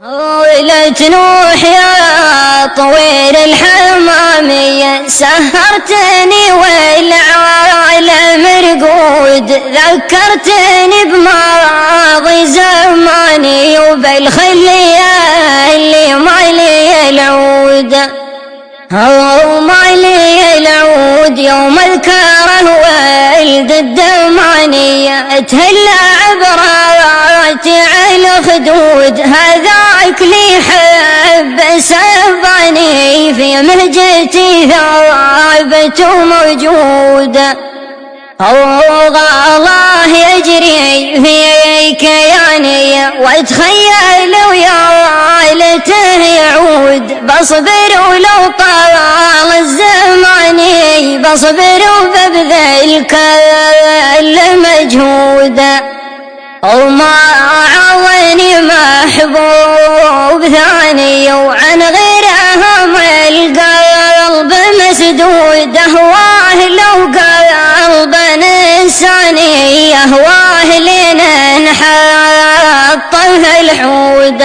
ولت نوح يا طويل الحمامية، سهرتني والعالم رقود، ذكرتني بماضي زماني وبالخلية اللي ما لي العود، ما لي العود يوم اذكر الولد الدمانية، تهلى عبراتي على الخدود، هذاك لي حب سباني في مهجتي ثابت وموجود، الله يجري في كياني واتخيل ويا ليته يعود، بصبر ولو طال الزمان بصبر وببذل كل مجهود، وما عاوني محبوب ثاني وعن غيره القلب مسدود، اهواه لو قلب انساني يهواه لنا نحطه الحود،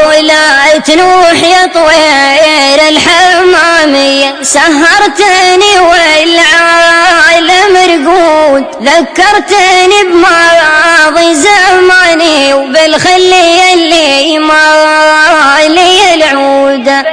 ولات نوح يا طويل الحمامية، سهرتني والعالم رقود، ذكرتني بماضي زماني وبالخلية اللي ما لي العود.